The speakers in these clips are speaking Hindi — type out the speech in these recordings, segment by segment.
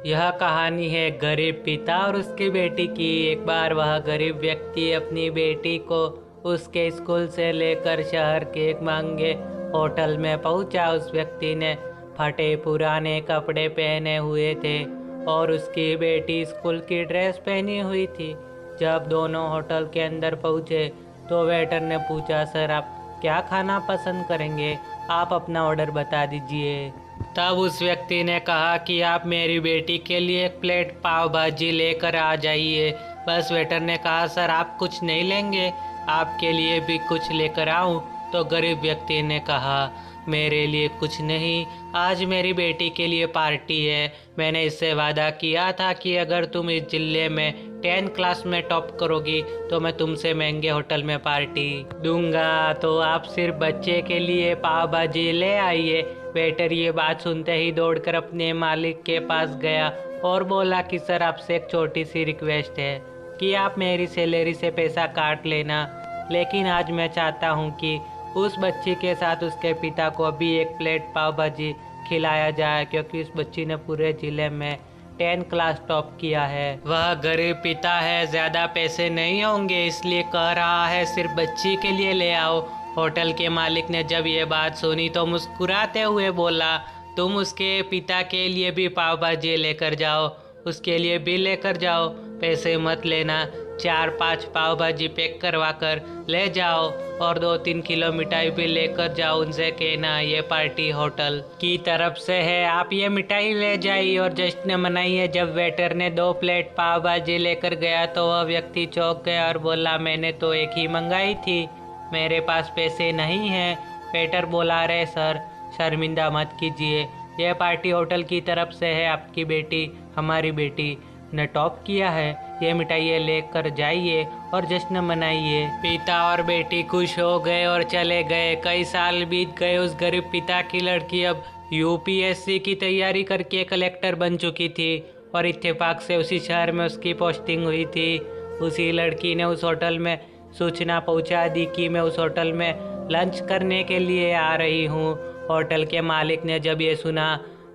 यह कहानी है गरीब पिता और उसकी बेटी की। एक बार वह गरीब व्यक्ति अपनी बेटी को उसके स्कूल से लेकर शहर के एक महंगे होटल में पहुंचा। उस व्यक्ति ने फटे पुराने कपड़े पहने हुए थे और उसकी बेटी स्कूल की ड्रेस पहनी हुई थी। जब दोनों होटल के अंदर पहुंचे तो वेटर ने पूछा, सर आप क्या खाना पसंद करेंगे, आप अपना ऑर्डर बता दीजिए। तब उस व्यक्ति ने कहा कि आप मेरी बेटी के लिए एक प्लेट पाव भाजी लेकर आ जाइए। बस वेटर ने कहा, सर आप कुछ नहीं लेंगे, आपके लिए भी कुछ लेकर आऊं? तो गरीब व्यक्ति ने कहा, मेरे लिए कुछ नहीं, आज मेरी बेटी के लिए पार्टी है। मैंने इससे वादा किया था कि अगर तुम इस जिले में 10 क्लास में टॉप करोगी तो मैं तुमसे महंगे होटल में पार्टी दूंगा। तो आप सिर्फ बच्चे के लिए पाव भाजी ले आइए। वेटर ये बात सुनते ही दौड़कर अपने मालिक के पास गया और बोला कि सर आपसे एक छोटी सी रिक्वेस्ट है कि आप मेरी सैलरी से पैसा काट लेना, लेकिन आज मैं चाहता हूँ कि उस बच्ची के साथ उसके पिता को भी एक प्लेट पाव भाजी खिलाया जाए, क्योंकि उस बच्ची ने पूरे जिले में 10 क्लास टॉप किया है। वह गरीब पिता है, ज़्यादा पैसे नहीं होंगे, इसलिए कह रहा है सिर्फ बच्ची के लिए ले आओ। होटल के मालिक ने जब ये बात सुनी तो मुस्कुराते हुए बोला, तुम उसके पिता के लिए भी पाव भाजी लेकर जाओ, उसके लिए भी लेकर जाओ, पैसे मत लेना। 4-5 पाव भाजी पैक करवा कर ले जाओ और 2-3 किलो मिठाई भी लेकर जाओ। उनसे कहना ये पार्टी होटल की तरफ से है, आप ये मिठाई ले जाइए और जश्न मनाइए। जब वेटर ने 2 प्लेट पाव भाजी लेकर गया तो वह व्यक्ति चौंक गया और बोला, मैंने तो एक ही मंगाई थी, मेरे पास पैसे नहीं हैं। वेटर बोला, अरे सर शर्मिंदा मत कीजिए, यह पार्टी होटल की तरफ से है, आपकी बेटी हमारी बेटी ने टॉप किया है, ये मिठाई लेकर जाइए और जश्न मनाइए। पिता और बेटी खुश हो गए और चले गए। कई साल बीत गए। उस गरीब पिता की लड़की अब यूपीएससी की तैयारी करके कलेक्टर बन चुकी थी और इत्तेफाक से उसी शहर में उसकी पोस्टिंग हुई थी। उसी लड़की ने उस होटल में सूचना पहुंचा दी कि मैं उस होटल में लंच करने के लिए आ रही हूँ। होटल के मालिक ने जब ये सुना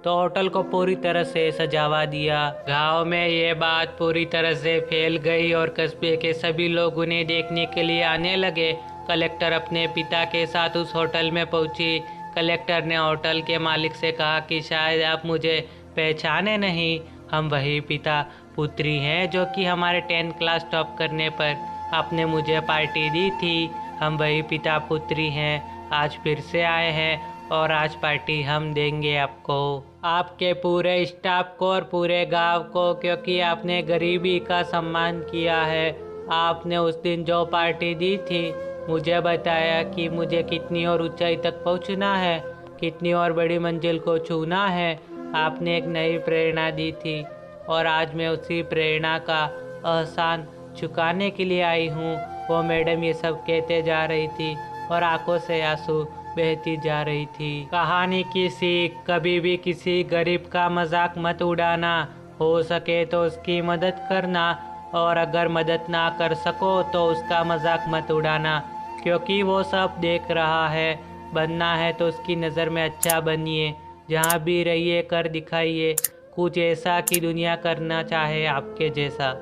तो होटल को पूरी तरह से सजावा दिया। गांव में ये बात पूरी तरह से फैल गई और कस्बे के सभी लोग उन्हें देखने के लिए आने लगे। कलेक्टर अपने पिता के साथ उस होटल में पहुंची। कलेक्टर ने होटल के मालिक से कहा कि शायद आप मुझे पहचाने नहीं, हम वही पिता पुत्री हैं जो कि हमारे 10 क्लास टॉप करने पर आपने मुझे पार्टी दी थी। हम वही पिता पुत्री हैं, आज फिर से आए हैं और आज पार्टी हम देंगे आपको, आपके पूरे स्टाफ को और पूरे गांव को, क्योंकि आपने गरीबी का सम्मान किया है। आपने उस दिन जो पार्टी दी थी, मुझे बताया कि मुझे कितनी और ऊंचाई तक पहुंचना है, कितनी और बड़ी मंजिल को छूना है। आपने एक नई प्रेरणा दी थी और आज मैं उसी प्रेरणा का एहसान चुकाने के लिए आई हूँ। वो मैडम ये सब कहते जा रही थी और आंखों से आंसू बहती जा रही थी। कहानी की सीख, कभी भी किसी गरीब का मजाक मत उड़ाना, हो सके तो उसकी मदद करना और अगर मदद ना कर सको तो उसका मजाक मत उड़ाना, क्योंकि वो सब देख रहा है। बनना है तो उसकी नज़र में अच्छा बनिए, जहाँ भी रहिए कर दिखाइए कुछ ऐसा कि दुनिया करना चाहे आपके जैसा।